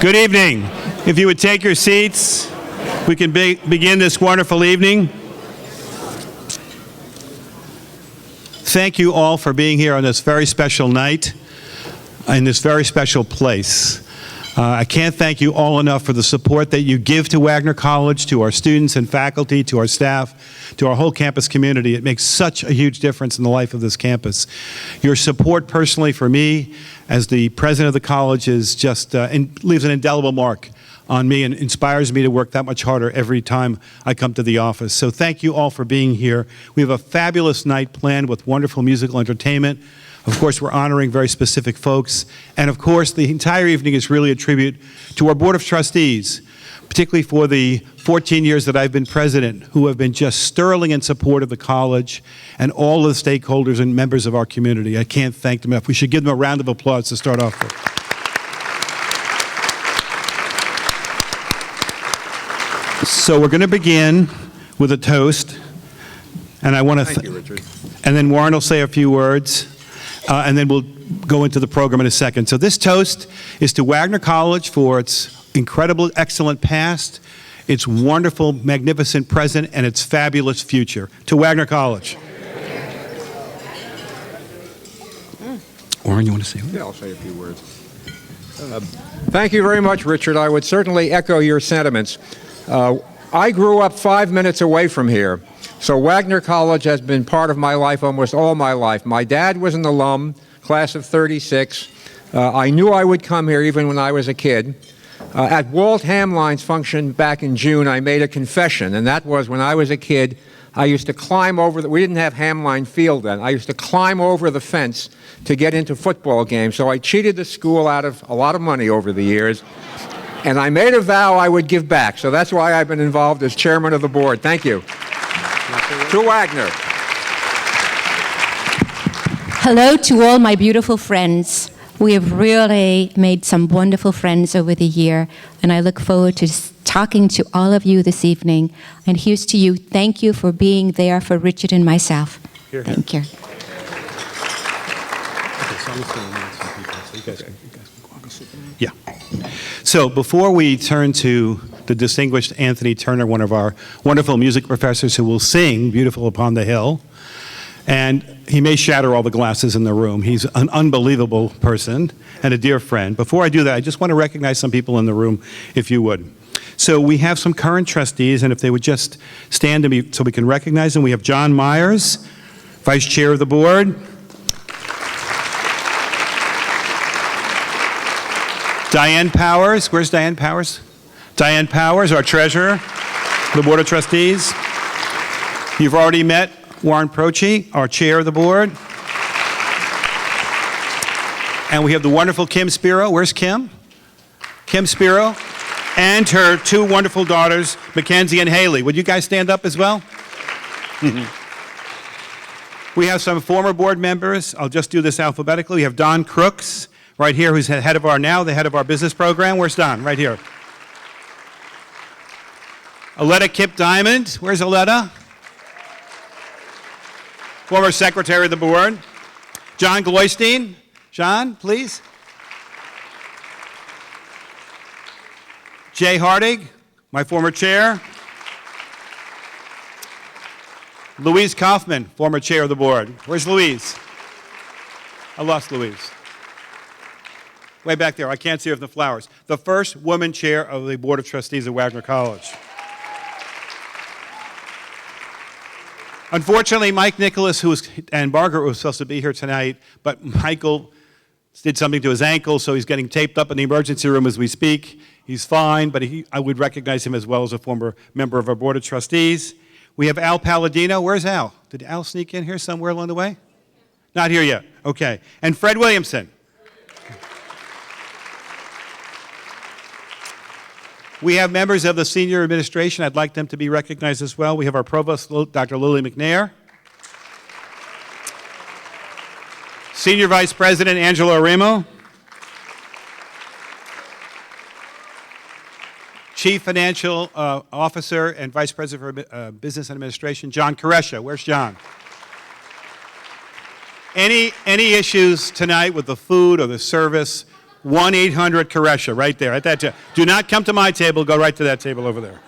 Good evening. If you would take your seats, we can begin this wonderful evening. Thank you all for being here on this very special night, in this very special place. I can't thank you all enough for the support that you give to Wagner College, to our students and faculty, to our staff, to our whole campus community. It makes such a huge difference in the life of this campus. Your support personally for me as the president of the college is just leaves an indelible mark on me and inspires me to work that much harder every time I come to the office. So thank you all for being here. We have a fabulous night planned with wonderful musical entertainment. Of course, we're honoring very specific folks. And of course, the entire evening is really a tribute to our Board of Trustees, particularly for the 14 years that I've been president, who have been just sterling in support of the college and all of the stakeholders and members of our community. I can't thank them enough. We should give them a round of applause to start off with. So we're going to begin with a toast. And I want to thank you, Richard. And then Warren will say a few words. And then we'll go into the program in a second. So this toast is to Wagner College for its incredible, excellent past, its wonderful, magnificent present, and its fabulous future. To Wagner College. Warren, you want to say what? Yeah, I'll say a few words. Thank you very much, Richard. I would certainly echo your sentiments. I grew up 5 minutes away from here. So Wagner College has been part of my life almost all my life. My dad was an alum, class of 36. I knew I would come here even when I was a kid. At Walt Hamline's function back in June, I made a confession, and that was when I was a kid, I used to climb over we didn't have Hamline Field then. I used to climb over the fence to get into football games. So I cheated the school out of a lot of money over the years. And I made a vow I would give back. So that's why I've been involved as chairman of the board. Thank you. To Wagner. Hello to all my beautiful friends. We have really made some wonderful friends over the year, and I look forward to talking to all of you this evening. And here's to you. Thank you for being there for Richard and myself. Here, Thank you. Yeah. So before we turn to the distinguished Anthony Turner, one of our wonderful music professors who will sing Beautiful Upon the Hill, and he may shatter all the glasses in the room. He's an unbelievable person and a dear friend. Before I do that, I just want to recognize some people in the room, if you would. So we have some current trustees, and if they would just stand to me so we can recognize them. We have John Myers, Vice Chair of the Board. Diane Powers, where's Diane Powers? Diane Powers, our treasurer, the Board of Trustees. You've already met Warren Procci, our chair of the board. And we have the wonderful Kim Spiro. Where's Kim? Kim Spiro. And her two wonderful daughters, Mackenzie and Healey. Would you guys stand up as well? We have some former board members. I'll just do this alphabetically. We have Don Crooks, right here, who's the head of our business program. Where's Don? Right here. Aletta Kip Diamond. Where's Aletta? Former secretary of the board. John Gloystein. John, please. Jay Hartig, my former chair. Louise Kaufman, former chair of the board. Where's Louise? I lost Louise. Way back there. I can't see her from the flowers. The first woman chair of the Board of Trustees at Wagner College. Unfortunately, Mike Nicholas, and Margaret was supposed to be here tonight, but Michael did something to his ankle, so he's getting taped up in the emergency room as we speak. He's fine, but I would recognize him as well as a former member of our Board of Trustees. We have Al Palladino. Where's Al? Did Al sneak in here somewhere along the way? Not here yet. Okay. And Fred Williamson. We have members of the senior administration. I'd like them to be recognized as well. We have our provost, Dr. Lily McNair. Senior Vice President, Angela Arimo. Chief Financial Officer and Vice President for Business and Administration, John Koresha. Where's John? Any issues tonight with the food or the service 1-800-Koresha, right there, at that table. Do not come to my table, go right to that table over there.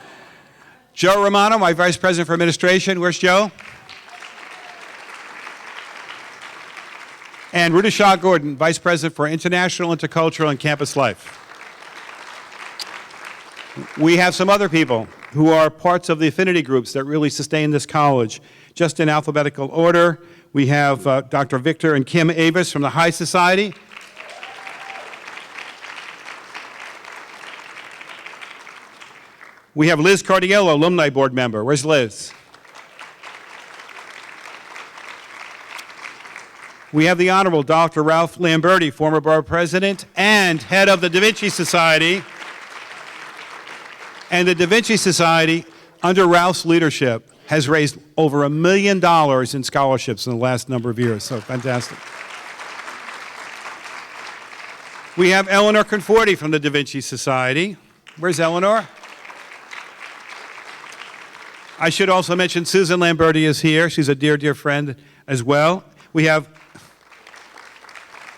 Joe Romano, my Vice President for Administration. Where's Joe? And Ruta Shaw Gordon, Vice President for International, Intercultural, and Campus Life. We have some other people who are parts of the affinity groups that really sustain this college. Just in alphabetical order, we have Dr. Victor and Kim Avis from the High Society. We have Liz Cardiello, Alumni Board member. Where's Liz? We have the Honorable Dr. Ralph Lamberti, former Borough President and head of the Da Vinci Society. And the Da Vinci Society, under Ralph's leadership, has raised over $1 million in scholarships in the last number of years. So fantastic. We have Eleanor Conforti from the Da Vinci Society. Where's Eleanor? I should also mention Susan Lamberti is here. She's a dear, dear friend as well. We have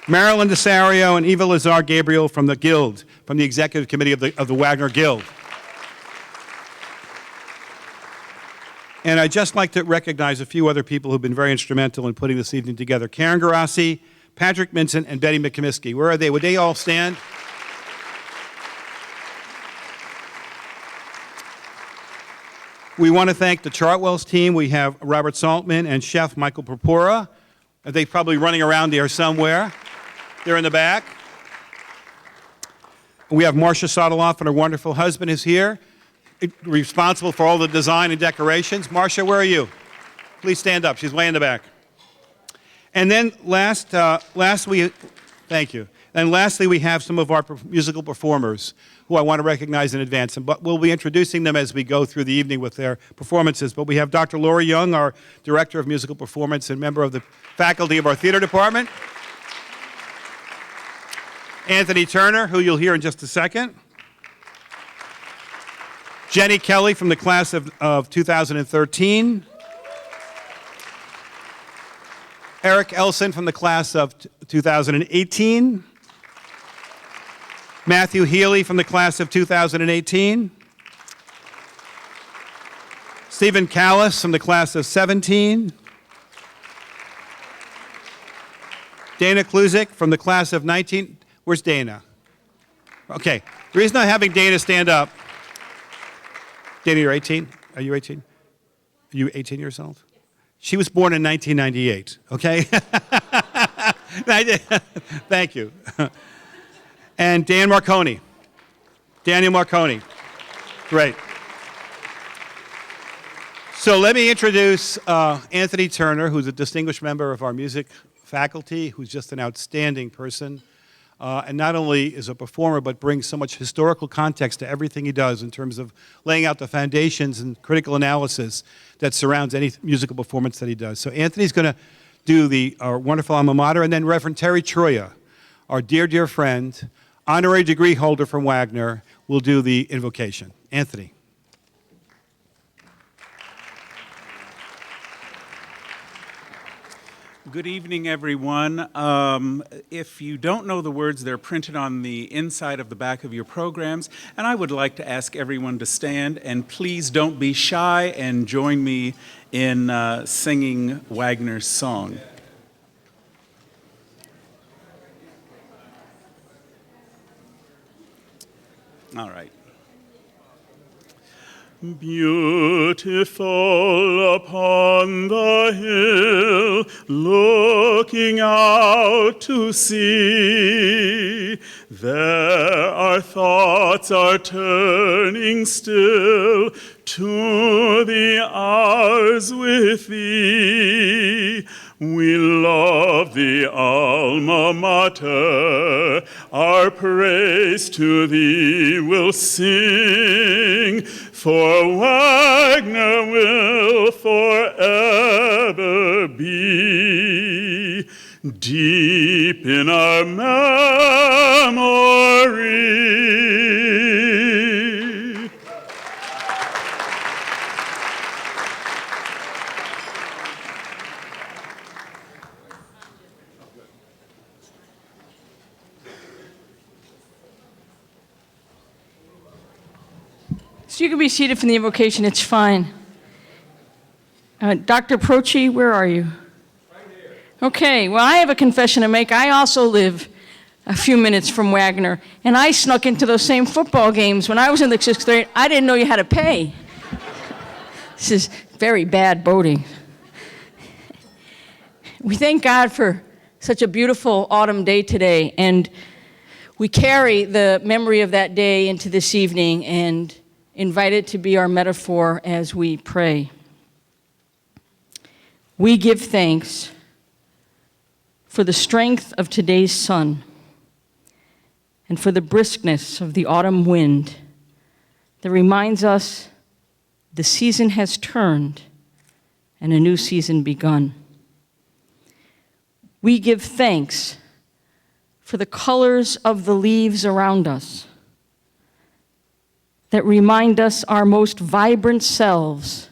Marilyn Desario and Eva Lazar Gabriel from the Guild, from the Executive Committee of the Wagner Guild. And I'd just like to recognize a few other people who've been very instrumental in putting this evening together. Karen Garassi, Patrick Minson, and Betty McComiskey. Where are they? Would they all stand? We want to thank the Chartwell's team. We have Robert Saltman and Chef Michael Purpura. They're probably running around here somewhere. They're in the back. We have Marcia Sodeloff and her wonderful husband is here, responsible for all the design and decorations. Marcia, where are you? Please stand up. She's way in the back. And then thank you. And lastly, we have some of our musical performers who I want to recognize in advance. But we'll be introducing them as we go through the evening with their performances. But we have Dr. Laura Young, our Director of Musical Performance and member of the faculty of our theater department. Anthony Turner, who you'll hear in just a second. Jenny Kelly from the class of 2013. Eric Elson from the class of 2018. Matthew Healey from the class of 2018. Stephen Kallas from the class of 17. Dana Kluczyk from the class of 19. Where's Dana? Okay. The reason I'm having Dana stand up. Dana, you're 18? Are you 18? Are you 18 years old? She was born in 1998, okay? Thank you. And Dan Marconi. Daniel Marconi. Great. So let me introduce Anthony Turner, who's a distinguished member of our music faculty, who's just an outstanding person. And not only is a performer, but brings so much historical context to everything he does in terms of laying out the foundations and critical analysis that surrounds any musical performance that he does. So Anthony's going to do our wonderful alma mater, and then Reverend Terry Troia, our dear, dear friend, honorary degree holder from Wagner, will do the invocation. Anthony. Good evening, everyone. If you don't know the words, they're printed on the inside of the back of your programs, and I would like to ask everyone to stand, and please don't be shy and join me in singing Wagner's song. All right. Beautiful upon the hill, looking out to sea, there our thoughts are turning still to the hours with thee. We love the alma mater, our praise to thee will sing, for Wagner will forever be deep in our memory. So you can be seated for the invocation, it's fine. Dr. Procci, where are you? Right here. Okay, well, I have a confession to make. I also live a few minutes from Wagner, and I snuck into those same football games. When I was in the 6th grade, I didn't know you had to pay. This is very bad boating. We thank God for such a beautiful autumn day today, and we carry the memory of that day into this evening and invite it to be our metaphor as we pray. We give thanks for the strength of today's sun and for the briskness of the autumn wind that reminds us the season has turned and a new season begun. We give thanks for the colors of the leaves around us that remind us our most vibrant selves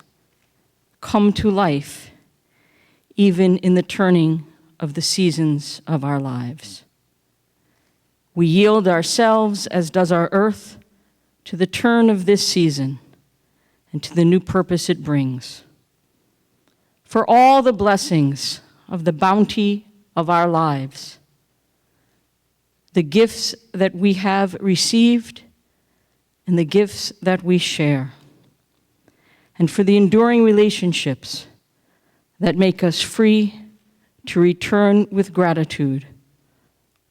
come to life, even in the turning of the seasons of our lives. We yield ourselves, as does our earth, to the turn of this season and to the new purpose it brings. For all the blessings of the bounty of our lives, the gifts that we have received and the gifts that we share, and for the enduring relationships that make us free to return with gratitude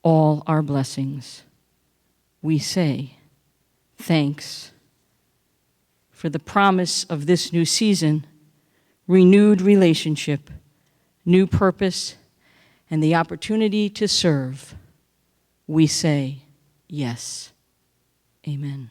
all our blessings. We say thanks for the promise of this new season, renewed relationship, new purpose, and the opportunity to serve. We say yes. Amen.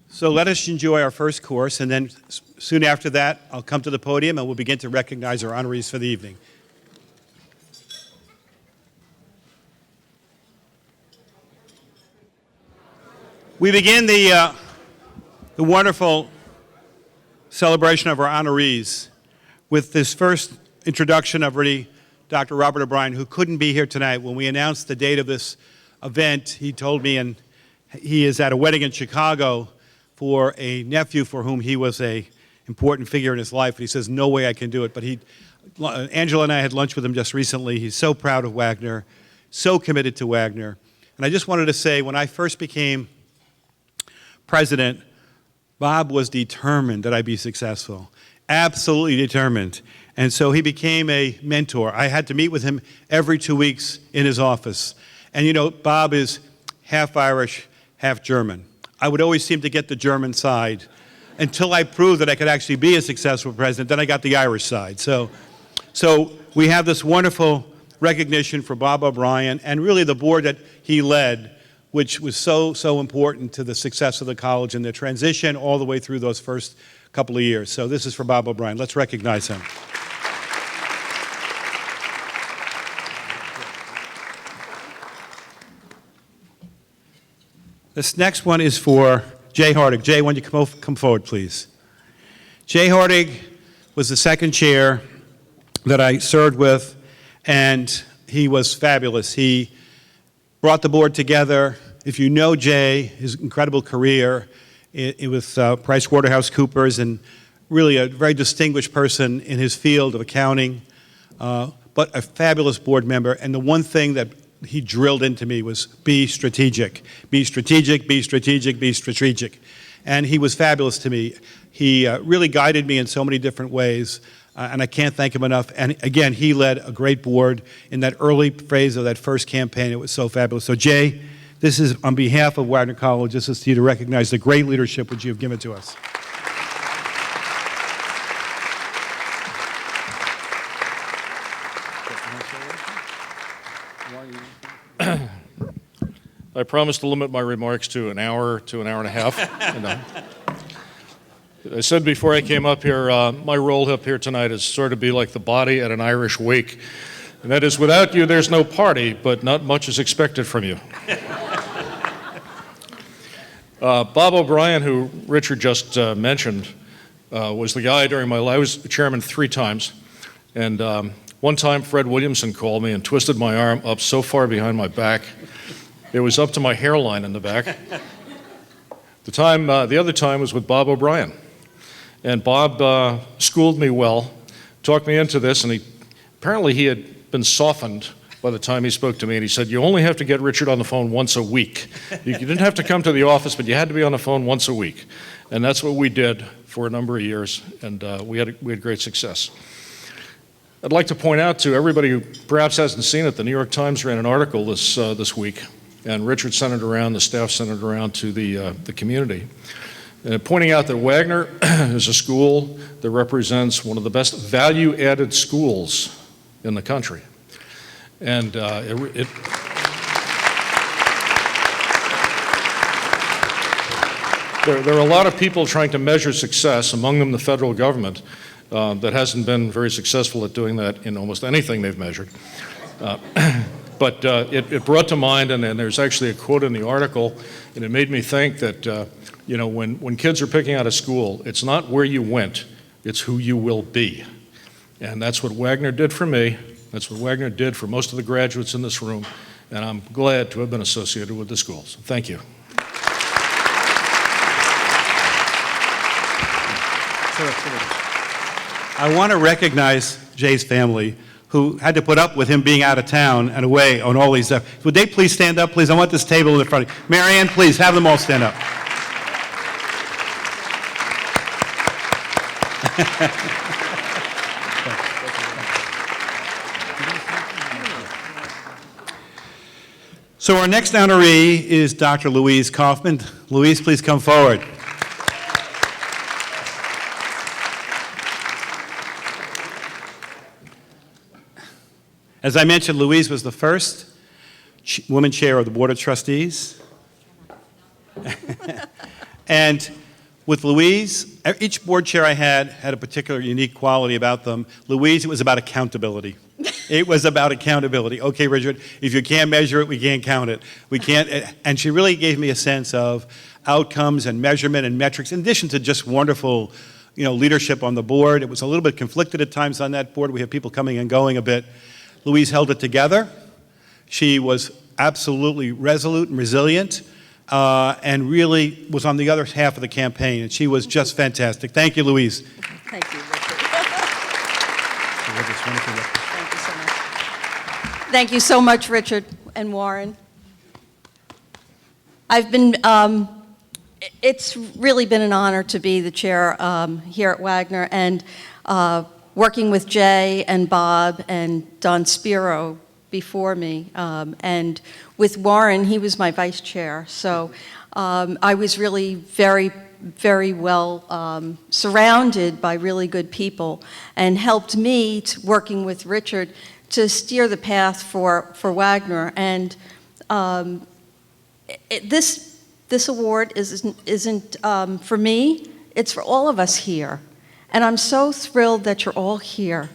So let us enjoy our first course, and then soon after that, I'll come to the podium and we'll begin to recognize our honorees for the evening. We begin the wonderful celebration of our honorees with this first introduction of Dr. Robert O'Brien, who couldn't be here tonight. When we announced the date of this event, he told me, and he is at a wedding in Chicago for a nephew for whom he was an important figure in his life. And he says, no way I can do it. But Angela and I had lunch with him just recently. He's so proud of Wagner, so committed to Wagner. And I just wanted to say, when I first became president, Bob was determined that I be successful, absolutely determined. And so he became a mentor. I had to meet with him every 2 weeks in his office. And you know, Bob is half Irish, half German. I would always seem to get the German side until I proved that I could actually be a successful president. Then I got the Irish side. So we have this wonderful recognition for Bob O'Brien and really the board that he led, which was so important to the success of the college and the transition all the way through those first couple of years. So this is for Bob O'Brien. Let's recognize him. This next one is for Jay Hartig. Jay, why don't you come forward, please? Jay Hartig was the second chair that I served with, and he was fabulous. He brought the board together. If you know Jay, his incredible career with PricewaterhouseCoopers, and really a very distinguished person in his field of accounting, but a fabulous board member. And the one thing that he drilled into me was be strategic. Be strategic, be strategic, be strategic. And he was fabulous to me. He really guided me in so many different ways, and I can't thank him enough. And again, he led a great board in that early phase of that first campaign. It was so fabulous. So Jay, this is on behalf of Wagner College. This is to you to recognize the great leadership which you have given to us. I promise to limit my remarks to an hour to an hour and a half. And, I said before I came up here, my role up here tonight is sort of be like the body at an Irish wake. And that is, without you, there's no party, but not much is expected from you. Bob O'Brien, who Richard just mentioned, was the guy during my life. I was chairman 3 times. And one time Fred Williamson called me and twisted my arm up so far behind my back, it was up to my hairline in the back. The other time was with Bob O'Brien. And Bob schooled me well, talked me into this, and apparently he had been softened by the time he spoke to me, and he said, you only have to get Richard on the phone once a week. You didn't have to come to the office, but you had to be on the phone once a week. And that's what we did for a number of years, and we had great success. I'd like to point out to everybody who perhaps hasn't seen it, the New York Times ran an article this week, and Richard sent it around, the staff sent it around to the community, pointing out that Wagner is a school that represents one of the best value-added schools in the country. And there are a lot of people trying to measure success, among them the federal government, that hasn't been very successful at doing that in almost anything they've measured. But it brought to mind, and there's actually a quote in the article, and it made me think that when kids are picking out a school, it's not where you went, it's who you will be. And that's what Wagner did for me. That's what Wagner did for most of the graduates in this room, and I'm glad to have been associated with the school. So thank you. I want to recognize Jay's family, who had to put up with him being out of town and away on all these stuff. Would they please stand up, please? I want this table in front of you. Marianne, please, have them all stand up. So our next honoree is Dr. Louise Kaufman. Louise, please come forward. As I mentioned, Louise was the first woman chair of the Board of Trustees. And with Louise, each board chair I had a particular unique quality about them. Louise, it was about accountability. It was about accountability. Okay, Richard, if you can't measure it, we can't count it. We can't, and she really gave me a sense of outcomes and measurement and metrics, in addition to just wonderful, leadership on the board. It was a little bit conflicted at times on that board. We have people coming and going a bit. Louise held it together. She was absolutely resolute and resilient, and really was on the other half of the campaign, and she was just fantastic. Thank you, Louise. Thank you, Richard. Thank you so much. Thank you so much, Richard and Warren. It's really been an honor to be the chair here at Wagner, and working with Jay and Bob and Don Spiro before me, and with Warren, he was my vice chair. So I was really very, very well surrounded by really good people, and helped me, working with Richard, to steer the path for Wagner. And this award isn't for me, it's for all of us here. And I'm so thrilled that you're all here.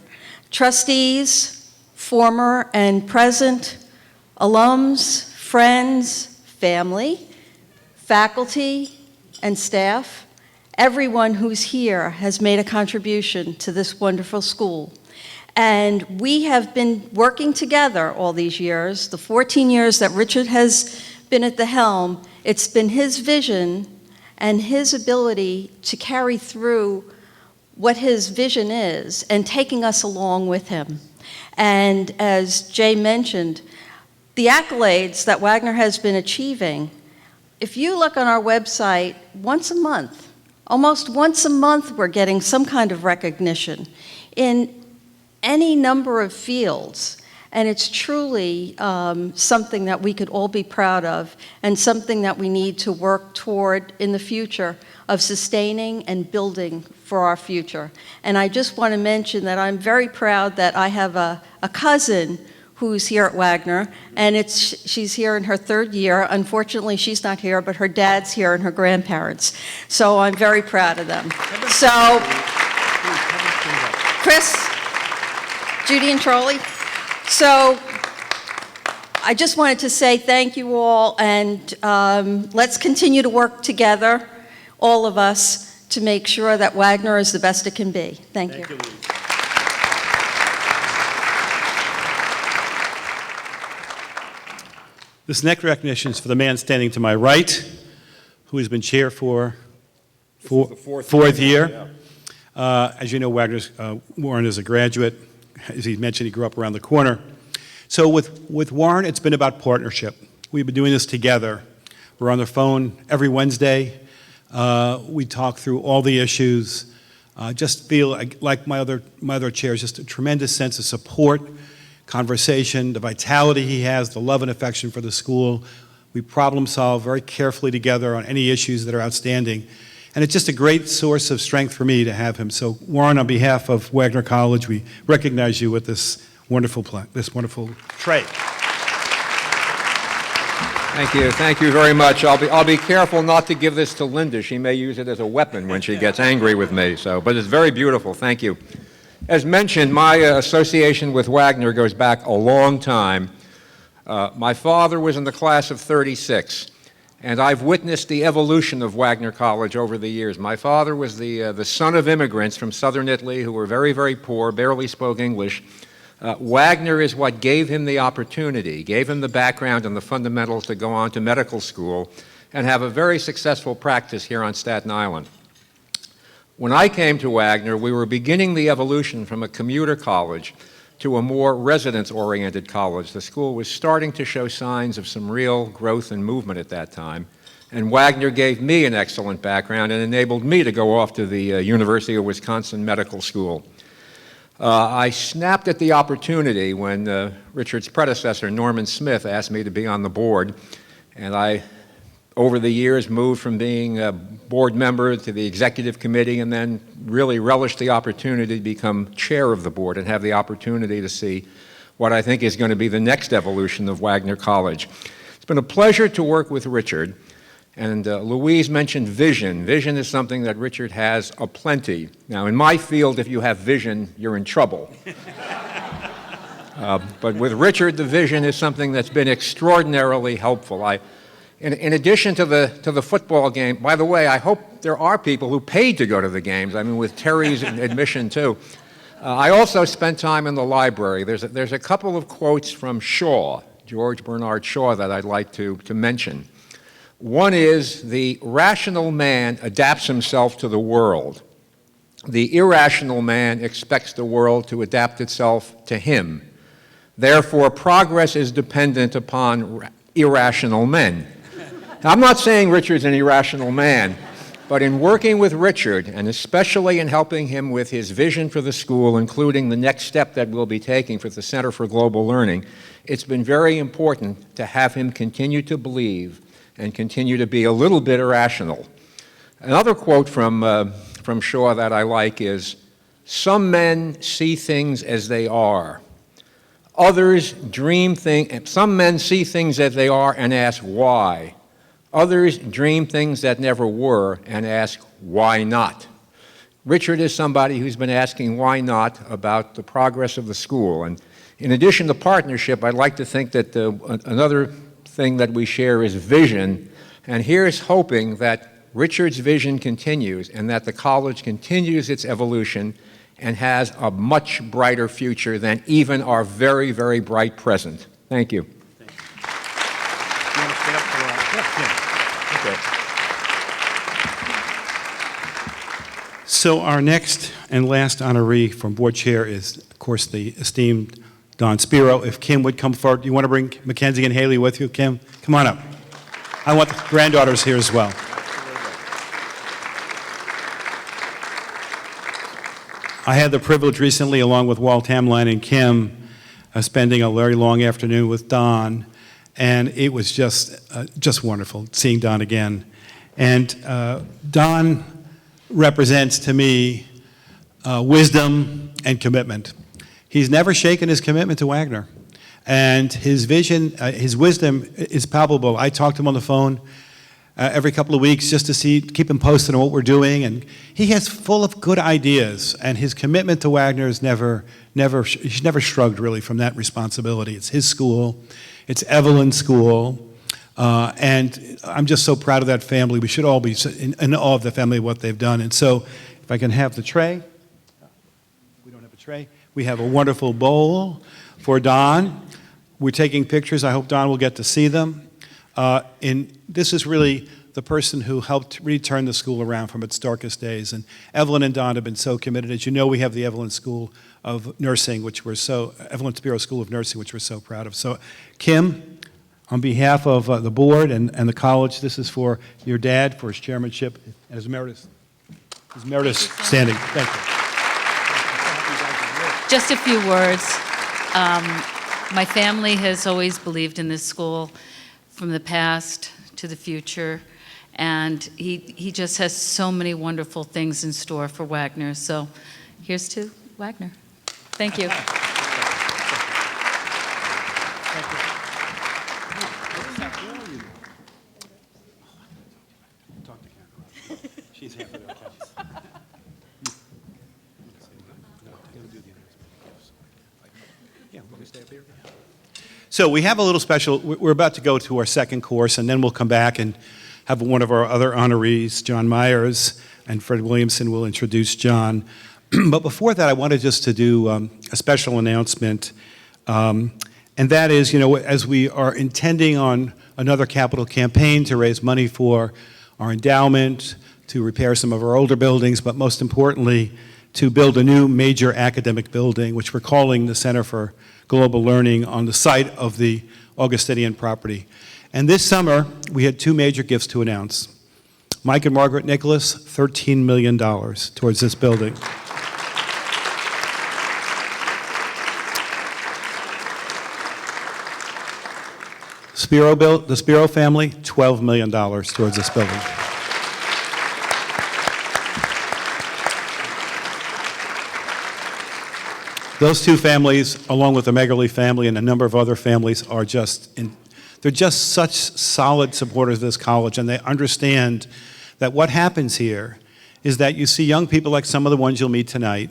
Trustees, former and present, alums, friends, family, faculty, and staff, everyone who's here has made a contribution to this wonderful school. And we have been working together all these years, the 14 years that Richard has been at the helm. It's been his vision and his ability to carry through what his vision is and taking us along with him. And as Jay mentioned, the accolades that Wagner has been achieving, if you look on our website once a month, almost once a month, we're getting some kind of recognition in any number of fields. And it's truly something that we could all be proud of, and something that we need to work toward in the future of sustaining and building for our future. And I just want to mention that I'm very proud that I have a cousin who's here at Wagner, and she's here in her third year. Unfortunately, she's not here, but her dad's here and her grandparents. So I'm very proud of them. So, Chris, Judy, and Charlie. So I just wanted to say thank you all, and let's continue to work together, all of us, to make sure that Wagner is the best it can be. Thank you. This next recognition is for the man standing to my right, who has been chair for fourth year. As you know, Warren is a graduate. As he mentioned, he grew up around the corner. So with Warren, it's been about partnership. We've been doing this together. We're on the phone every Wednesday. We talk through all the issues. Just feel like my other chairs, just a tremendous sense of support, conversation, the vitality he has, the love and affection for the school. We problem solve very carefully together on any issues that are outstanding. And it's just a great source of strength for me to have him. So Warren, on behalf of Wagner College, we recognize you with this wonderful tray. Thank you very much. I'll be careful not to give this to Linda. She may use it as a weapon when she gets angry with me. But it's very beautiful. Thank you. As mentioned, my association with Wagner goes back a long time. My father was in the class of '36, and I've witnessed the evolution of Wagner College over the years. My father was the son of immigrants from southern Italy who were very, very poor, barely spoke English. Wagner is what gave him the opportunity, gave him the background and the fundamentals to go on to medical school and have a very successful practice here on Staten Island. When I came to Wagner, we were beginning the evolution from a commuter college to a more residence-oriented college. The school was starting to show signs of some real growth and movement at that time, and Wagner gave me an excellent background and enabled me to go off to the University of Wisconsin Medical School. I snapped at the opportunity when Richard's predecessor, Norman Smith, asked me to be on the board, and I, over the years, moved from being a board member to the executive committee and then really relished the opportunity to become chair of the board and have the opportunity to see what I think is going to be the next evolution of Wagner College. It's been a pleasure to work with Richard, and Louise mentioned vision. Vision is something that Richard has aplenty. Now, in my field, if you have vision, you're in trouble. But with Richard, the vision is something that's been extraordinarily helpful. In addition to the football game, by the way, I hope there are people who paid to go to the games. I mean, with Terry's admission too. I also spent time in the library. There's a couple of quotes from Shaw, George Bernard Shaw, that I'd like to mention. One is, the rational man adapts himself to the world. The irrational man expects the world to adapt itself to him. Therefore, progress is dependent upon irrational men. Now, I'm not saying Richard's an irrational man, but in working with Richard, and especially in helping him with his vision for the school, including the next step that we'll be taking for the Center for Global Learning, it's been very important to have him continue to believe and continue to be a little bit irrational. Another quote from Shaw that I like is, "Some men see things as they are. Some men see things as they are and ask why. Others dream things that never were and ask why not." Richard is somebody who's been asking why not about the progress of the school. And in addition to partnership, I'd like to think that another thing that we share is vision. And here's hoping that Richard's vision continues and that the college continues its evolution and has a much brighter future than even our very, very bright present. Thank you. So our next and last honoree from board chair is, of course, the esteemed Don Spiro. If Kim would come forward. You want to bring Mackenzie and Healey with you, Kim? Come on up. I want the granddaughters here as well. I had the privilege recently, along with Walt Hamline and Kim, spending a very long afternoon with Don, and it was just wonderful seeing Don again. And Don represents to me wisdom and commitment. He's never shaken his commitment to Wagner, and his vision, his wisdom is palpable. I talk to him on the phone every couple of weeks just to keep him posted on what we're doing, and he has full of good ideas, and his commitment to Wagner is he's never shrugged really from that responsibility. It's his school, it's Evelyn's school, and I'm just so proud of that family. We should all be in awe of the family, what they've done. And so if I can have the tray. We don't have a tray. We have a wonderful bowl for Don We're taking pictures. I hope Don will get to see them. And this is really the person who helped really turn the school around from its darkest days. And Evelyn and Don have been so committed. As you know, we have the Evelyn School of Nursing, Evelyn Spiro School of Nursing, which we're so proud of. So, Kim, on behalf of the board and the college, this is for your dad, for his chairmanship, and his emeritus standing. Thank you. Just a few words. My family has always believed in this school from the past to the future, and he just has so many wonderful things in store for Wagner. So here's to Wagner. Thank you. She's half of the accounts. So we have a little special, we're about to go to our second course, and then we'll come back and have one of our other honorees, John Myers, and Fred Williamson will introduce John. But before that, I wanted just to do a special announcement, and that is, as we are intending on another capital campaign to raise money for our endowment, to repair some of our older buildings, but most importantly, to build a new major academic building, which we're calling the Center for Global Learning, on the site of the Augustinian property. And this summer, we had two major gifts to announce. Mike and Margaret Nicholas, $13 million towards this building. The Spiro family, $12 million towards this building. Those two families, along with the Megerly family and a number of other families, are they're just such solid supporters of this college, and they understand that what happens here is that you see young people like some of the ones you'll meet tonight,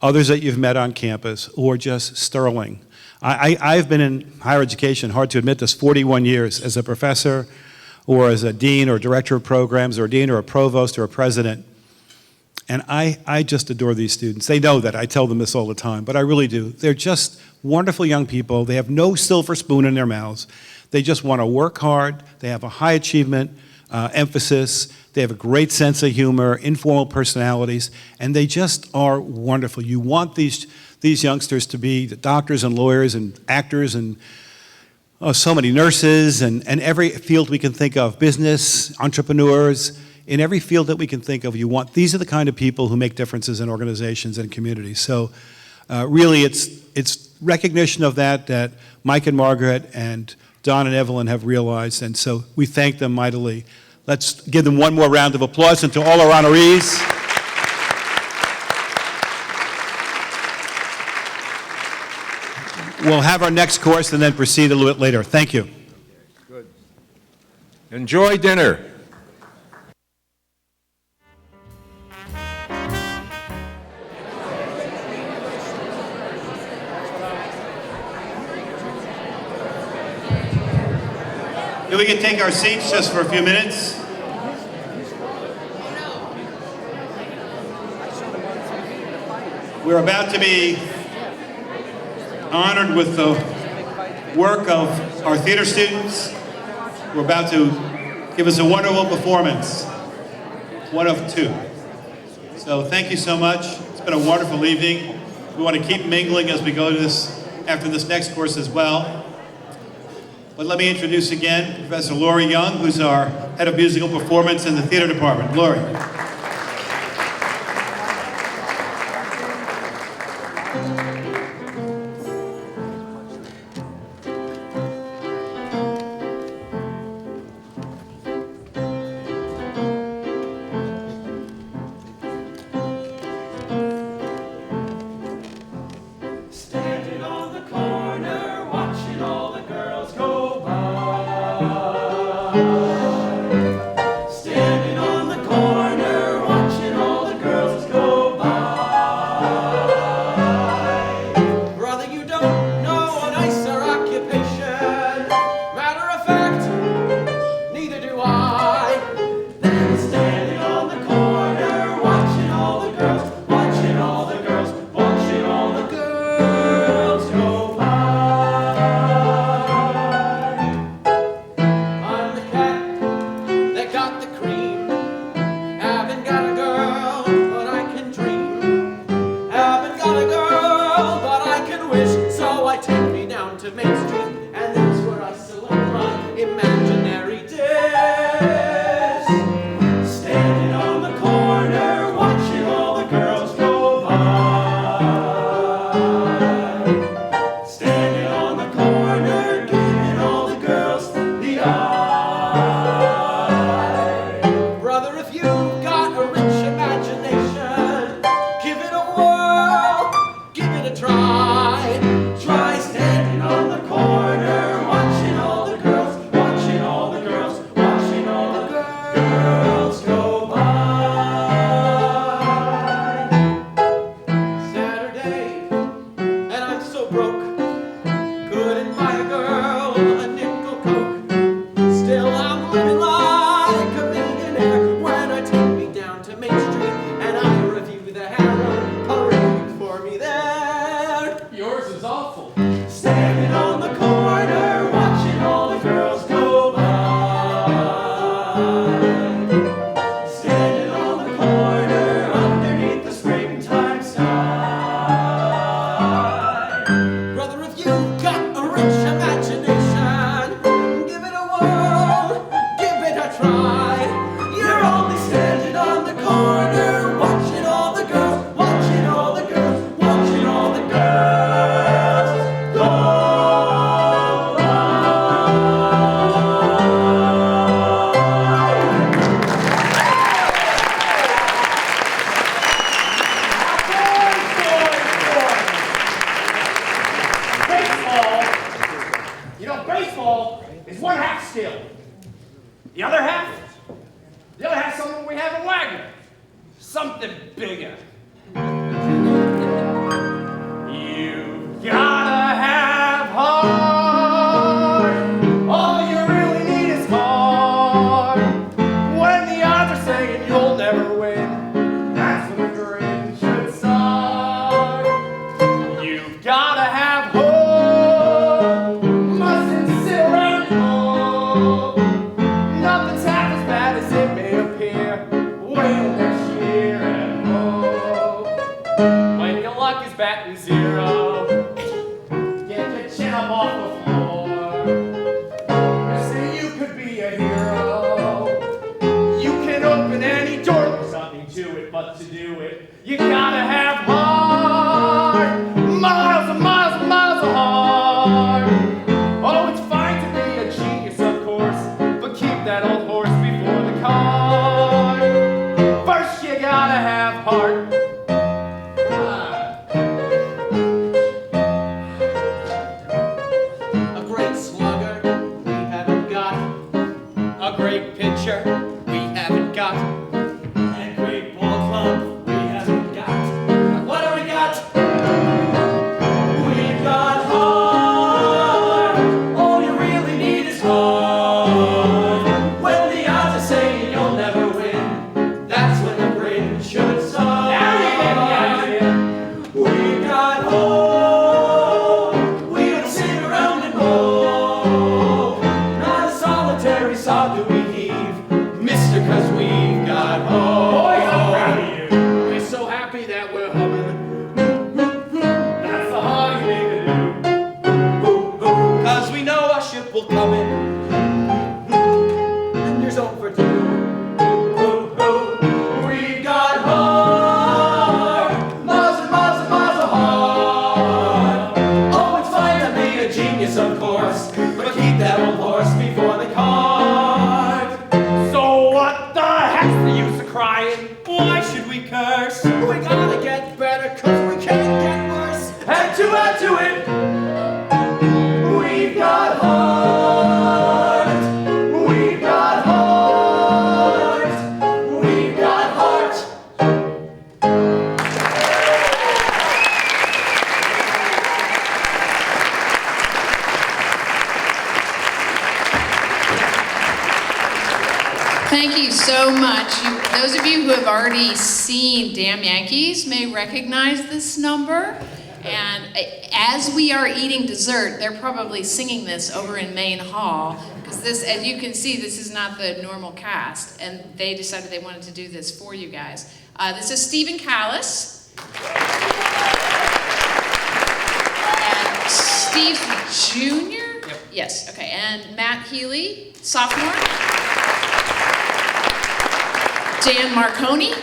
others that you've met on campus, who are just sterling. I've been in higher education, hard to admit this, 41 years as a professor or as a dean or director of programs or a dean or a provost or a president. And I just adore these students. They know that. I tell them this all the time, but I really do. They're just wonderful young people. They have no silver spoon in their mouths. They just want to work hard. They have a high achievement emphasis. They have a great sense of humor, informal personalities, and they just are wonderful. You want these youngsters to be doctors and lawyers and actors and so many nurses and every field we can think of, business, entrepreneurs. In every field that we can think of, these are the kind of people who make differences in organizations and communities. So really it's recognition of that Mike and Margaret and Don and Evelyn have realized, and so we thank them mightily. Let's give them one more round of applause, and to all our honorees. We'll have our next course and then proceed a little bit later. Thank you. Good. Enjoy dinner. If we can take our seats just for a few minutes. We're about to be honored with the work of our theater students. We're about to give us a wonderful performance, one of two. So thank you so much. It's been a wonderful evening. We want to keep mingling as we go to after this next course as well. But let me introduce again Professor Lori Young, who's our head of musical performance in the theater department. Lori. Standing on the corner, watching all the girls go by. Standing on the corner, watching all the girls go by. When your luck is batting zero, get your chin up off the floor. You see, you could be a hero. You can open any door. There's nothing to it but to do it. You gotta have heart. Miles and miles and miles of heart. Oh, it's fine to be a genius, of course, but keep that old horse before the cart. First, you gotta have heart. A great slugger, we haven't got. A great pitcher, we haven't got. And a great ball club, we haven't got. And what do we got? We've got heart. All you really need is heart. When the odds are saying you'll never win, that's when the grin should start. We've got hope. We don't sit around and mope. Not a solitary sob do we heave, mister, 'cause we've got hope. Boys, I'm proud of you. We're so happy that we're humming. That's the hard thing to do. 'Cause we know our ship will come in. And there's overdue. We've got heart. Miles and miles and miles of heart. Oh, it's fine to be a genius, of course, but keep that old horse before the cart. So what the heck's the use of crying? Why should we curse? We gotta get better, 'cause we can't get worse. And to add to it, we've got heart. We've got heart. We've got heart. Thank you so much. Those of you who have already seen Damn Yankees may recognize this number. And as we are eating dessert, they're probably singing this over in Main Hall. Because this, as you can see, this is not the normal cast. And they decided they wanted to do this for you guys. This is Stephen Kallas. And Steve Jr.? Yep. Yes, okay. And Matt Healey, sophomore. Dan Marconi,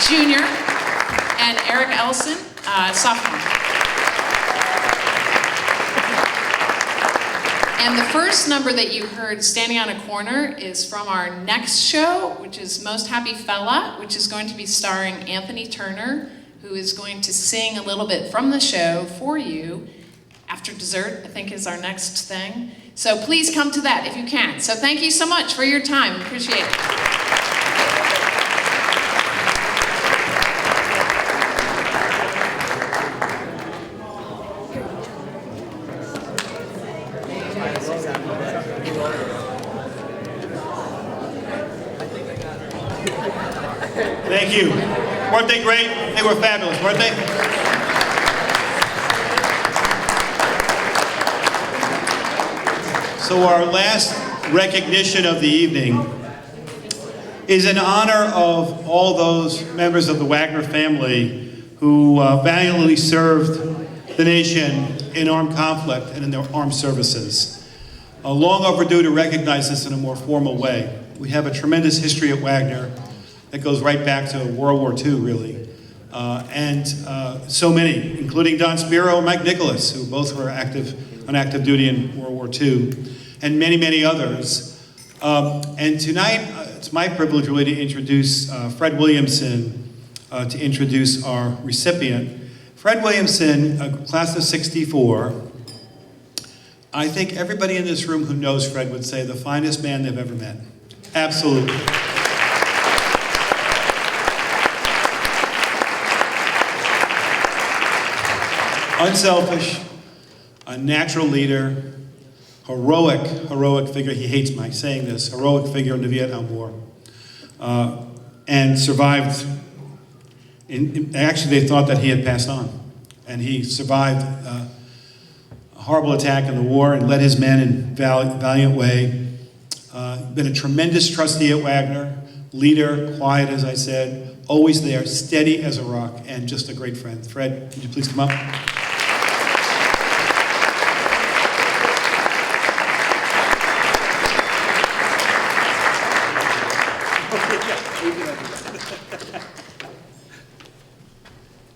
junior, and Eric Elson, sophomore. And the first number that you heard, Standing on a Corner, is from our next show, which is Most Happy Fella, which is going to be starring Anthony Turner, who is going to sing a little bit from the show for you. After dessert, I think, is our next thing. So please come to that if you can. So thank you so much for your time. Appreciate it. Thank you. Weren't they great? They were fabulous, weren't they? So our last recognition of the evening is in honor of all those members of the Wagner family who valiantly served the nation in armed conflict and in their armed services. Long overdue to recognize this in a more formal way. We have a tremendous history at Wagner that goes right back to World War II, really. And so many, including Don Spiro and Mike Nicholas, who both were on active duty in World War II, and many, many others. And tonight, it's my privilege really to introduce Fred Williamson, to introduce our recipient. Fred Williamson, a class of '64. I think everybody in this room who knows Fred would say the finest man they've ever met. Absolutely. Unselfish, a natural leader, heroic figure. He hates my saying this, heroic figure in the Vietnam War. And survived, actually they thought that he had passed on. And he survived a horrible attack in the war and led his men in valiant way. Been a tremendous trustee at Wagner, leader, quiet as I said, always there, steady as a rock, and just a great friend. Fred, could you please come up?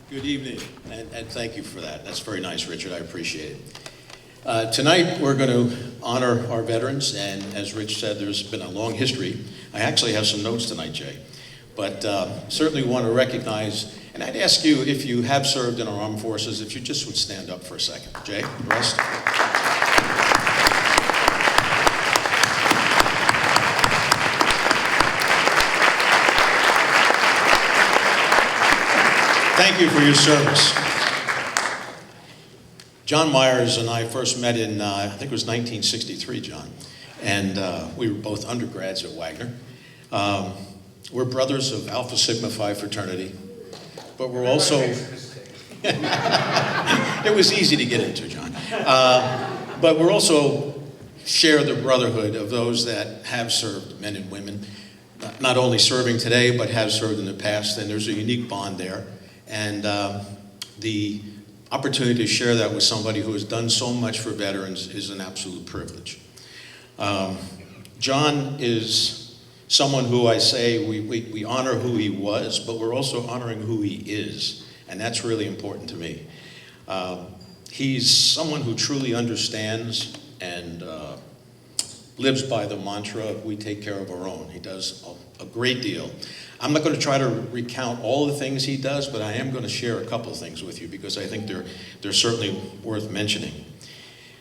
Good evening, and thank you for that. That's very nice, Richard. I appreciate it. Tonight, we're going to honor our veterans, and as Rich said, there's been a long history. I actually have some notes tonight, Jay, but certainly want to recognize, and I'd ask you, if you have served in our armed forces, if you just would stand up for a second. Jay, rest. Thank you for your service. John Myers and I first met in, I think it was 1963, John, and we were both undergrads at Wagner. We're brothers of Alpha Sigma Phi fraternity, but we're also, it was easy to get into, John, but we're also share the brotherhood of those that have served, men and women, not only serving today, but have served in the past, and there's a unique bond there. And the opportunity to share that with somebody who has done so much for veterans is an absolute privilege. John is someone who I say we honor who he was, but we're also honoring who he is, and that's really important to me. He's someone who truly understands and lives by the mantra, we take care of our own. He does a great deal. I'm not going to try to recount all the things he does, but I am going to share a couple of things with you because I think they're certainly worth mentioning.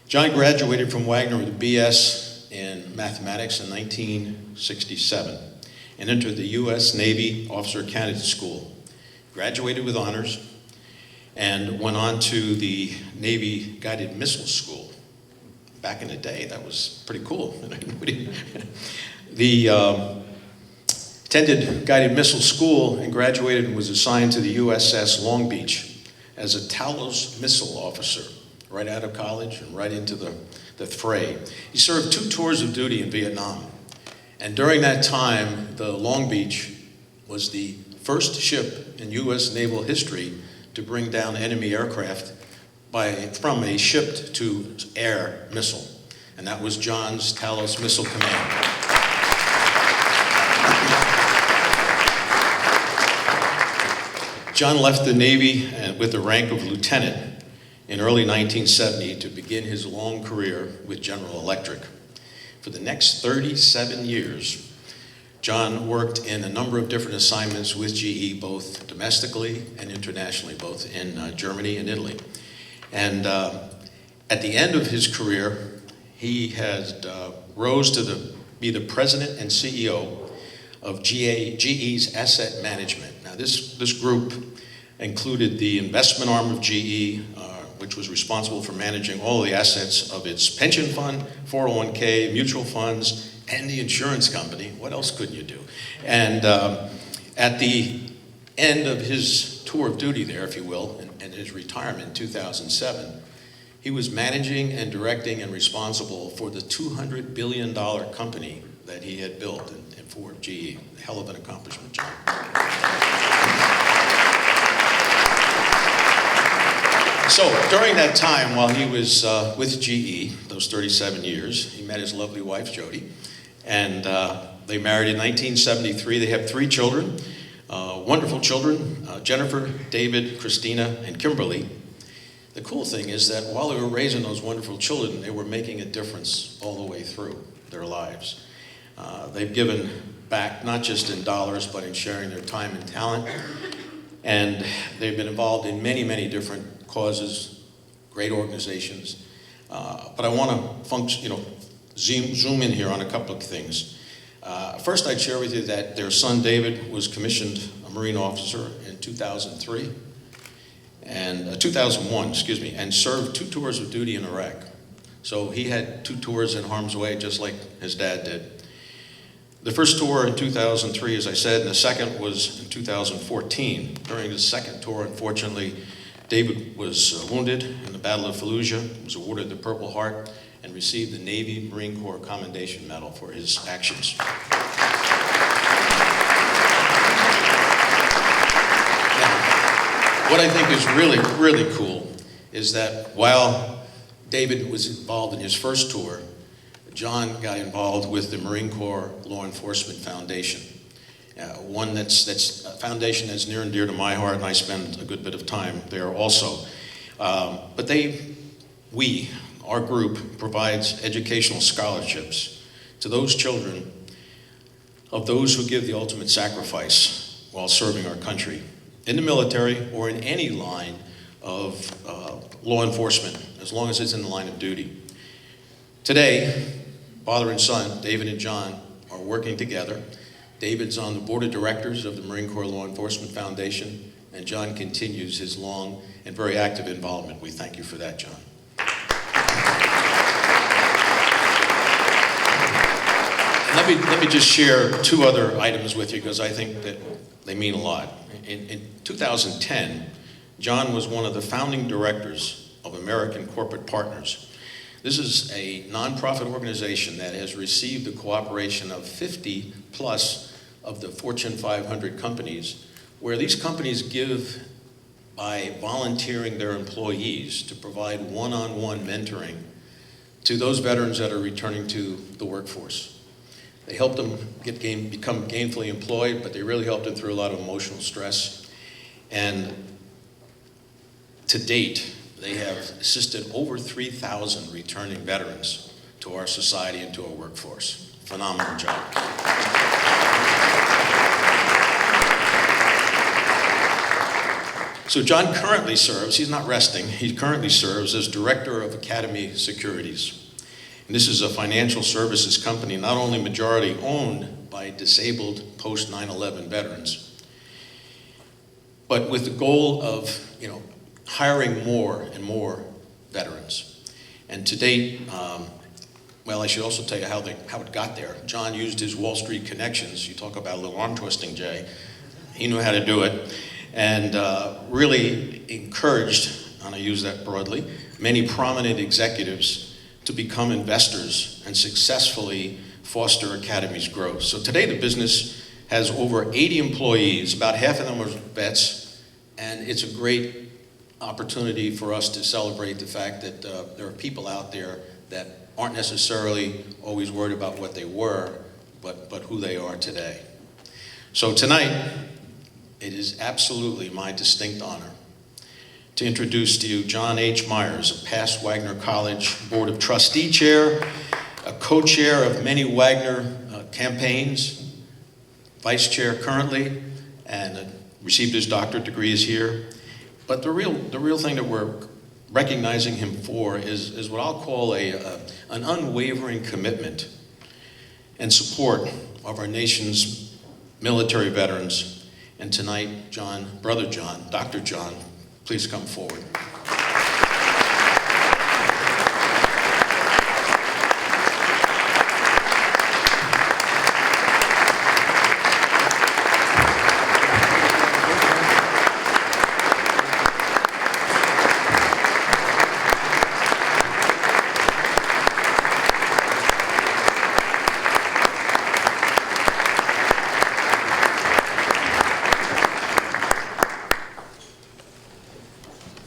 John graduated from Wagner with a BS in mathematics in 1967 and entered the U.S. Navy Officer Candidate School. Graduated with honors and went on to the Navy Guided Missile School. Back in the day, that was pretty cool. Attended Guided Missile School and graduated and was assigned to the USS Long Beach as a Talos missile officer, right out of college and right into the fray. He served 2 tours of duty in Vietnam. And during that time, the Long Beach was the first ship in U.S. naval history to bring down enemy aircraft from a shipped to air missile. And that was John's Talos Missile Command. John left the Navy with the rank of lieutenant in early 1970 to begin his long career with General Electric. For the next 37 years, John worked in a number of different assignments with GE, both domestically and internationally, both in Germany and Italy. And at the end of his career, he has rose to be the president and CEO of GE's asset management. Now this group included the investment arm of GE, which was responsible for managing all the assets of its pension fund, 401k, mutual funds, and the insurance company. What else could you do? And at the end of his tour of duty there, if you will, and his retirement in 2007, he was managing and directing and responsible for the $200 billion company that he had built and for GE. A hell of an accomplishment, John. So during that time, while he was with GE, those 37 years, he met his lovely wife, Jody, and they married in 1973. They have 3 children, wonderful children, Jennifer, David, Christina, and Kimberly. The cool thing is that while they were raising those wonderful children, they were making a difference all the way through their lives. They've given back, not just in dollars, but in sharing their time and talent. And they've been involved in many, many different causes, great organizations. But I want to zoom in here on a couple of things. First, I'd share with you that their son, David, was commissioned a Marine officer in 2001, and served 2 tours of duty in Iraq. So he had 2 tours in harm's way, just like his dad did. The first tour in 2003, as I said, and the second was in 2014. During his second tour, unfortunately, David was wounded in the Battle of Fallujah, was awarded the Purple Heart, and received the Navy Marine Corps Commendation Medal for his actions. what I think is really, really cool is that while David was involved in his first tour, John got involved with the Marine Corps Law Enforcement Foundation. One that's a foundation that's near and dear to my heart, and I spend a good bit of time there also. But our group provides educational scholarships to those children of those who give the ultimate sacrifice while serving our country, in the military or in any line of law enforcement, as long as it's in the line of duty. Today, father and son, David and John, are working together. David's on the board of directors of the Marine Corps Law Enforcement Foundation, and John continues his long and very active involvement. We thank you for that, John. Let me just share two other items with you because I think that they mean a lot. In 2010, John was one of the founding directors of American Corporate Partners. This is a nonprofit organization that has received the cooperation of 50 plus of the Fortune 500 companies, where these companies give by volunteering their employees to provide one-on-one mentoring to those veterans that are returning to the workforce. They help them become gainfully employed, but they really help them through a lot of emotional stress. And to date, they have assisted over 3,000 returning veterans to our society and to our workforce. Phenomenal job. So John currently serves, he's not resting, he currently serves as Director of Academy Securities. And this is a financial services company not only majority owned by disabled post 9/11 veterans, but with the goal of hiring more and more veterans. And to date, well, I should also tell you how it got there. John used his Wall Street connections. You talk about a little arm twisting, Jay. He knew how to do it, and really encouraged, and I use that broadly, many prominent executives to become investors and successfully foster Academy's growth. So today the business has over 80 employees, about half of them are vets, and it's a great opportunity for us to celebrate the fact that there are people out there that aren't necessarily always worried about what they were, but who they are today. So tonight, it is absolutely my distinct honor to introduce to you John H. Myers, a past Wagner College Board of Trustee Chair, a co-chair of many Wagner campaigns, vice chair currently, and received his doctorate degree is here. But the real thing that we're recognizing him for is what I'll call an unwavering commitment and support of our nation's military veterans. And tonight, Brother John, Dr. John, please come forward.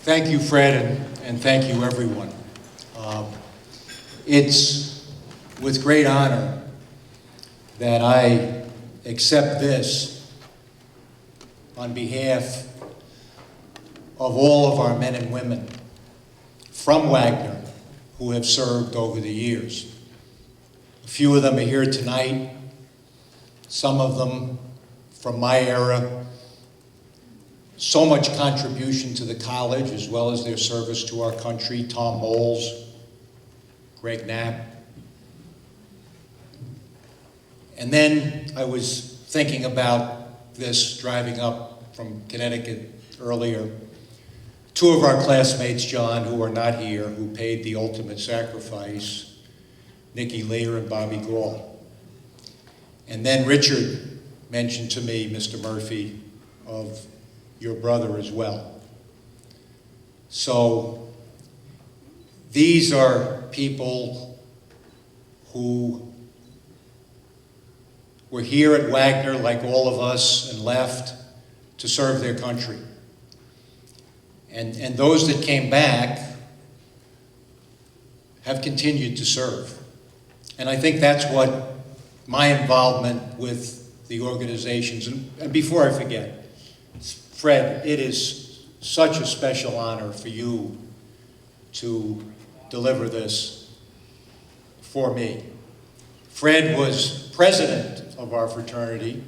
Thank you, Fred, and thank you, everyone. It's with great honor that I accept this on behalf of all of our men and women from Wagner who have served over the years. A few of them are here tonight, some of them from my era. So much contribution to the college as well as their service to our country. Tom Moles, Greg Knapp. And then I was thinking about this driving up from Connecticut earlier. Two of our classmates, John, who are not here, who paid the ultimate sacrifice, Nikki Lear and Bobby Gall. And then Richard mentioned to me, Mr. Murphy, of your brother as well. So these are people who were here at Wagner, like all of us, and left to serve their country. And those that came back have continued to serve. And I think that's what my involvement with the organizations, and before I forget, Fred, it is such a special honor for you to deliver this for me. Fred was president of our fraternity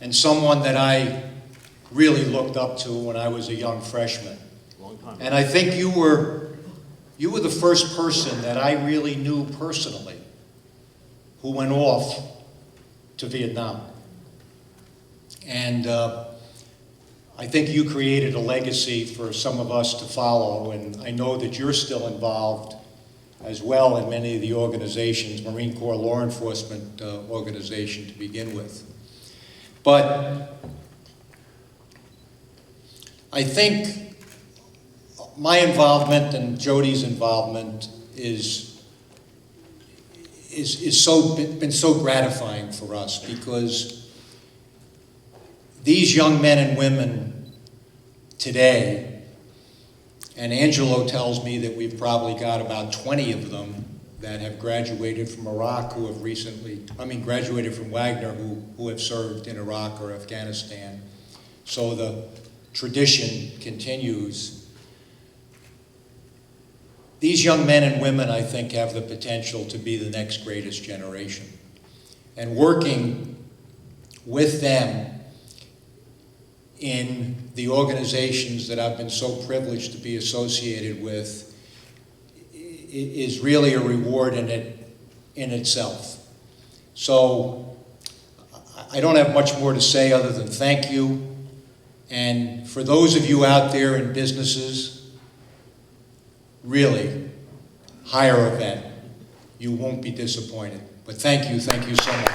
and someone that I really looked up to when I was a young freshman. And I think you were the first person that I really knew personally who went off to Vietnam. And I think you created a legacy for some of us to follow, and I know that you're still involved as well in many of the organizations, Marine Corps Law Enforcement organization to begin with. But I think my involvement and Jody's involvement is been so gratifying for us, because these young men and women today, and Angelo tells me that we've probably got about 20 of them that have graduated from Iraq who have graduated from Wagner who have served in Iraq or Afghanistan. So the tradition continues. These young men and women, I think, have the potential to be the next greatest generation. And working with them in the organizations that I've been so privileged to be associated with is really a reward in itself. So I don't have much more to say other than thank you. And for those of you out there in businesses, really, hire a vet. You won't be disappointed. But thank you so much.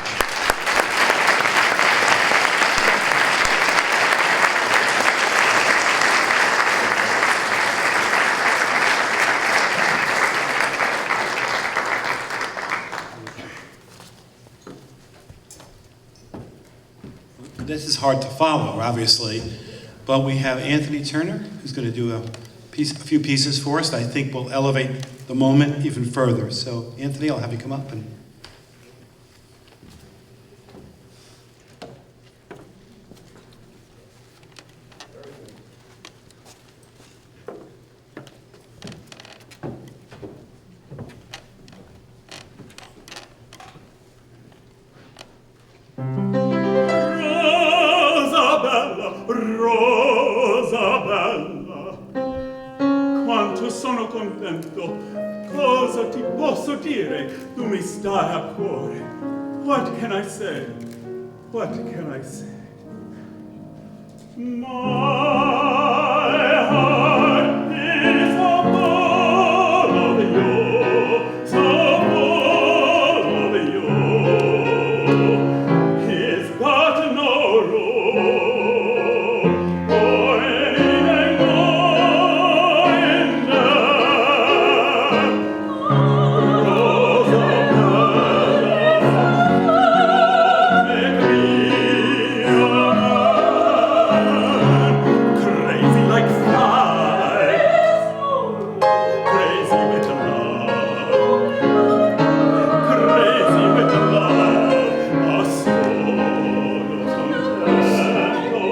This is hard to follow, obviously, but we have Anthony Turner, who's going to do a few pieces for us that I think will elevate the moment even further. So, Anthony, I'll have you come up and. Cosa ti posso dire? Tu mi stai a cuore. What can I say? What can I say? My heart is so full of you, so full of you. He's got no room for anything more in there. Make me your man. Crazy like fire, crazy with love, crazy with love. A solo contento, solo contento.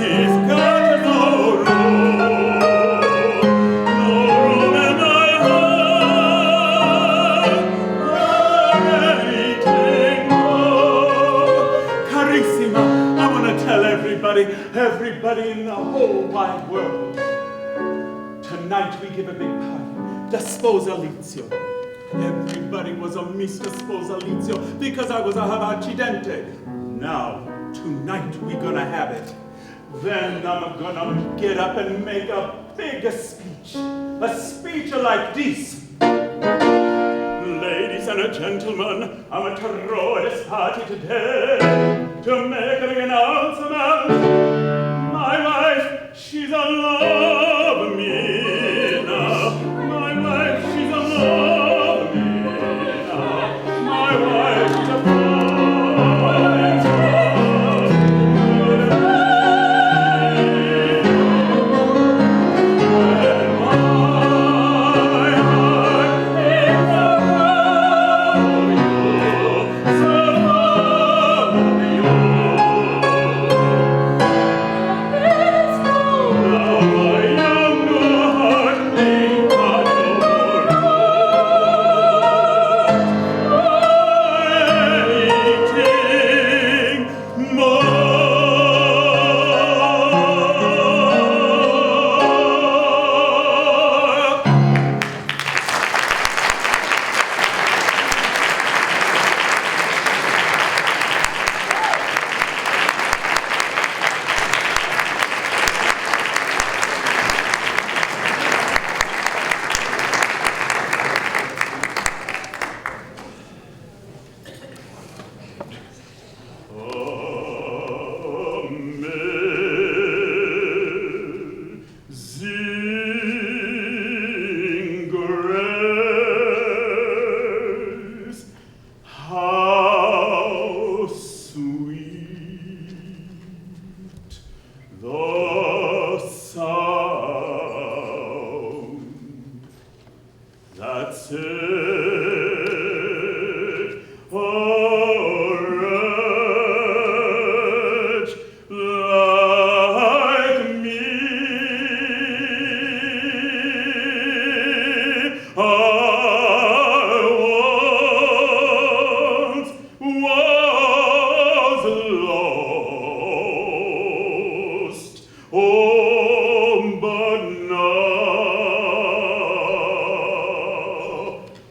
Is Carissima, I want to tell everybody in the whole wide world. Tonight we give a big party, the sposalizio. Everybody was a Mr. Sposalizio because I was a accidente. Now, tonight we're gonna have it. Then I'm gonna get up and make a big speech like this. Ladies and a gentleman, I'm a Troia this party today to make a big announcement. My wife, she's a love me now. My wife, she's a love me now. My wife, she's a fine soul. And my heart is above you, so love you. Now my young heart ain't got anything more. Grace, how sweet the sound that saved a wretch like me. I once was lost, oh, but now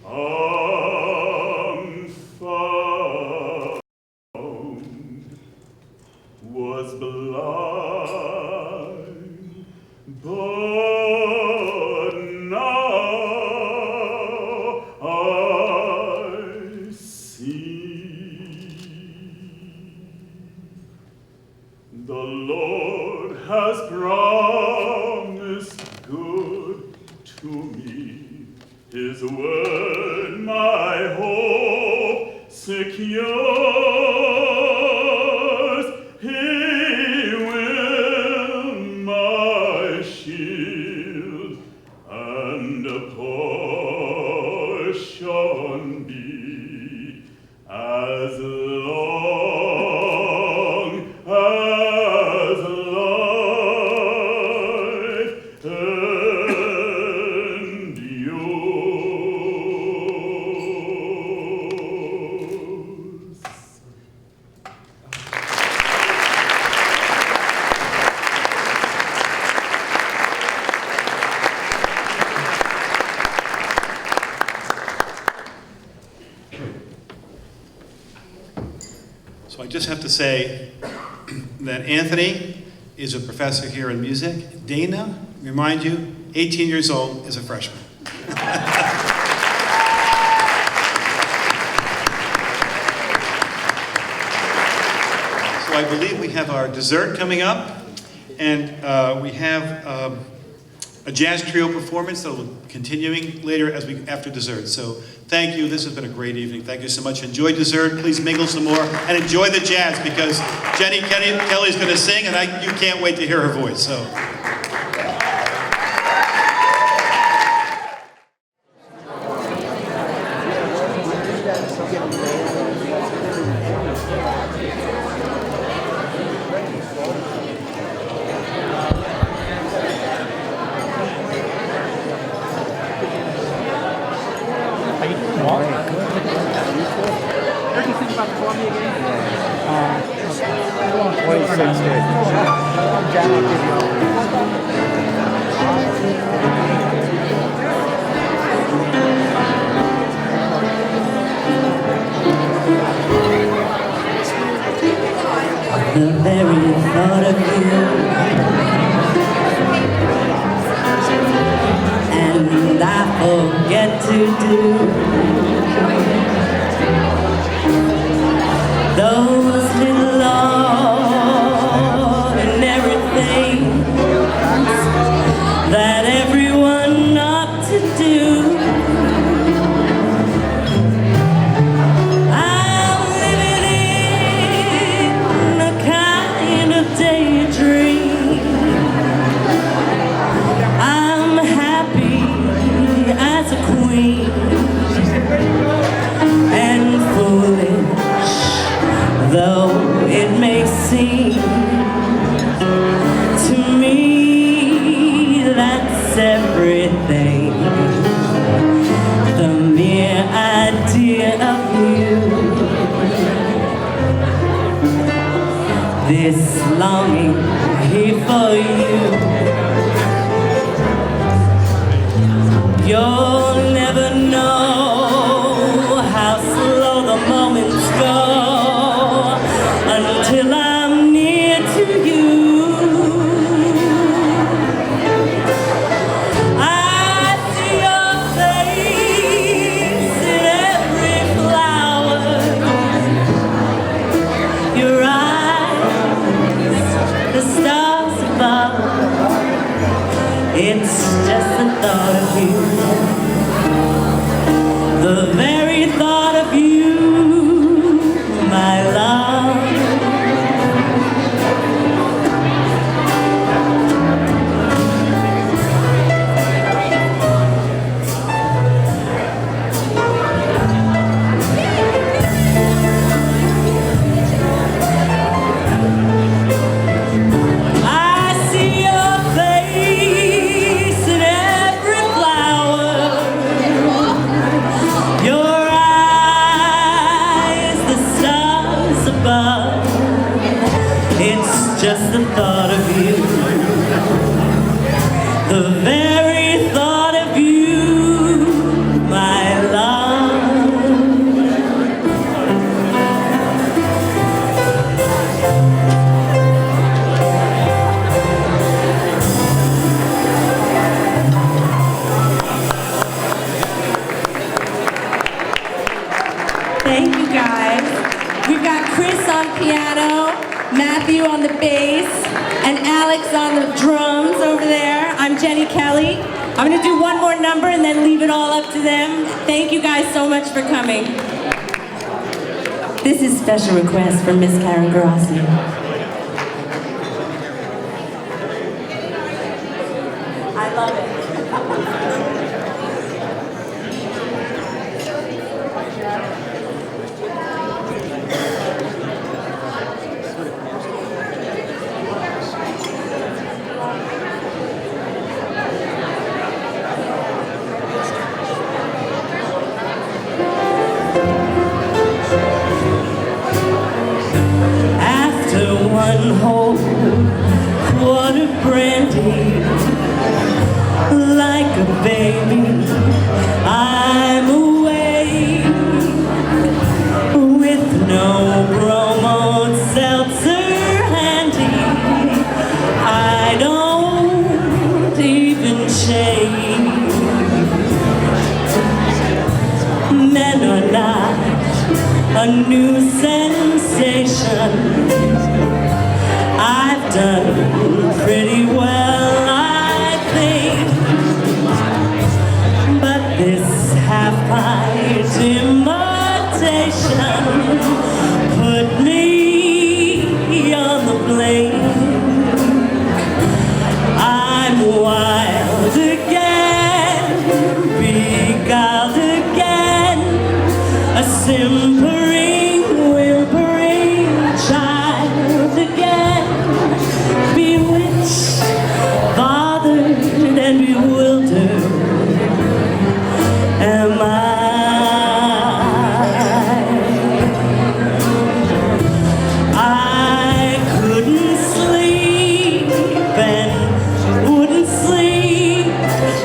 I'm found. Was blind, but now I see. The Lord has promised good to me. His word my hope secures. He will my shield and a portion be, as long as life endures. So I just have to say that Anthony is a professor here in music. Dana, remind you, 18 years old, is a freshman. So I believe we have our dessert coming up, and we have a jazz trio performance that will be continuing later after dessert. So thank you. This has been a great evening. Thank you so much. Enjoy dessert. Please mingle some more and enjoy the jazz, because Jenny Kelly's going to sing, and you can't wait to hear her voice. So. The very thought of you, and I forget to do this longing here for you. You'll never know how slow the moments go until I'm near to you. I see your face in every flower, your eyes, the stars above. It's just the thought of you. The very thought of you, my love. I see your face in every flower. Your eyes, the stars above. It's just the thought of you. The very thought of you, my love. Thank you, guys. We've got Chris on piano, Matthew on the bass, and Alex on the drums over there. I'm Jenny Kelly. I'm going to do one more number and then leave it all up to them. Thank you guys so much for coming. This is special request from Miss Karen Grassi. I love it. After one whole quart of brandy, like a baby, I'm away with no bromo seltzer handy. I don't even shave. Men are not a new sensation. I've done pretty well, I think, but this half-pint imitation put me on the blink. I'm wild again, beguiled again, a simpering, whimpering child again, bewitched, bothered, and bewildered. Am I couldn't sleep and wouldn't sleep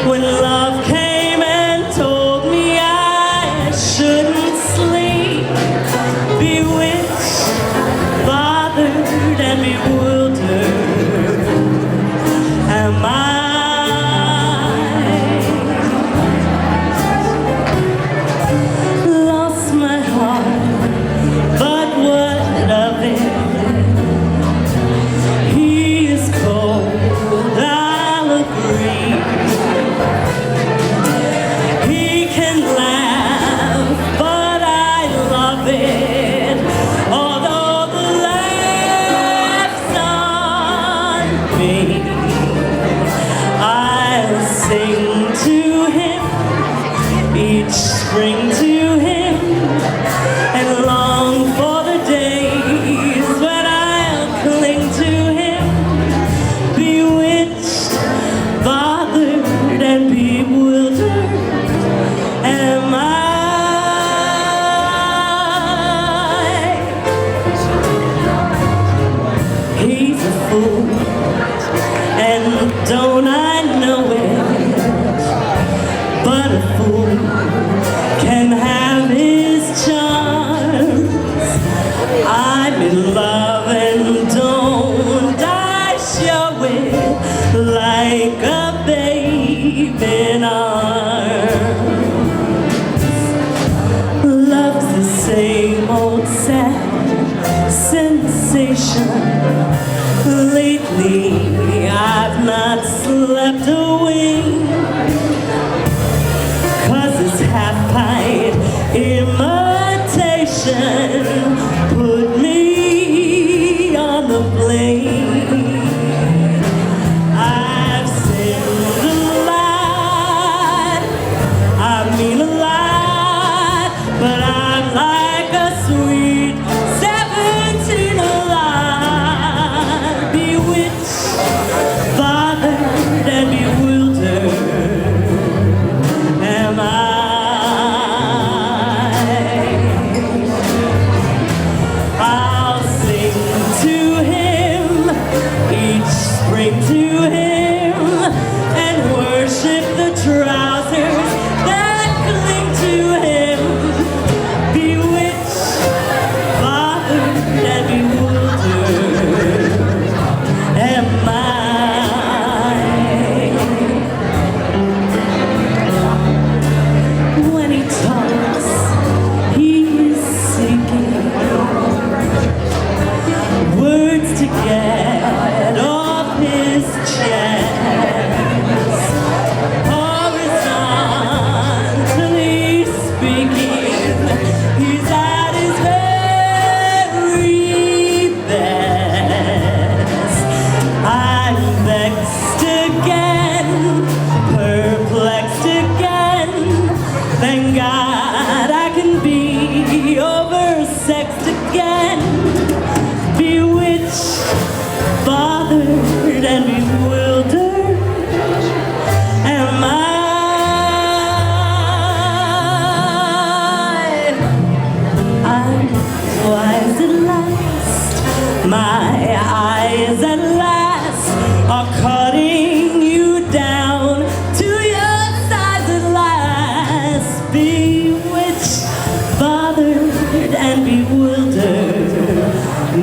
when love came and told me I shouldn't sleep. Bewitched, bothered, and bewildered. Am I? Lost my heart, but what of it? He is cold, I'll agree. He can laugh, but I love it. Although the laugh's on me, I'll sing to him each spring to him, and long for the days when I'll cling to him, bewitched, bothered, and bewildered. Am I? sad sensation. Lately, I've not slept a wink, 'cause this half-pint imitation put me on the blink. I've sinned a lot, I mean a lot, but I'm like a sweet 17 alive, bewitched, bothered, and bewildered am I. I'll sing to him, each spring to him, and worship the trousers that cling to him. Bewitched, bothered, and bewildered am I. When he talks, he is seeking words to get off his chest, horizontally speaking, he's at his very best. I'm vexed again, perplexed again, thank God I can be oversexed again, bewitched, bothered, and bewildered am I. I'm wise at last, my eyes at last are cutting you down to your size at last, bewitched, bothered, and bewildered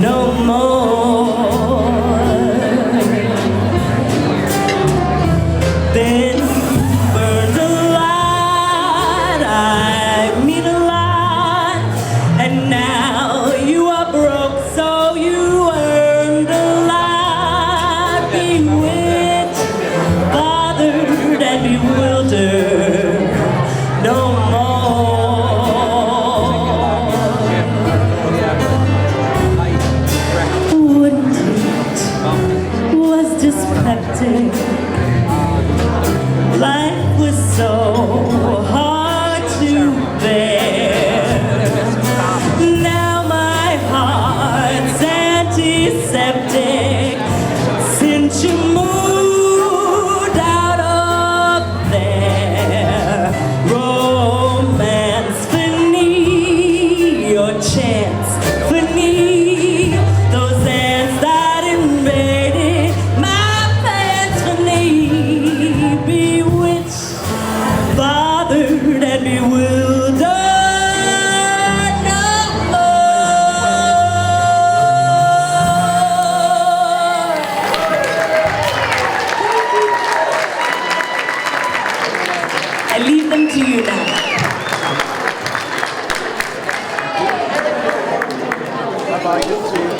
no more. Been burned a lot, I mean a lot, and now you are broke, so you earned a lot. Bewitched, bothered, and bewildered no more. Wouldn't it was dyspeptic? Life was so hard to bear. Now my heart's antiseptic since you moved out of there. Romance fini, your chance fini, those ants that invaded my pants fini, bewitched, bothered, and bewildered no more. I leave them to you now. Bye-bye. Good to see you.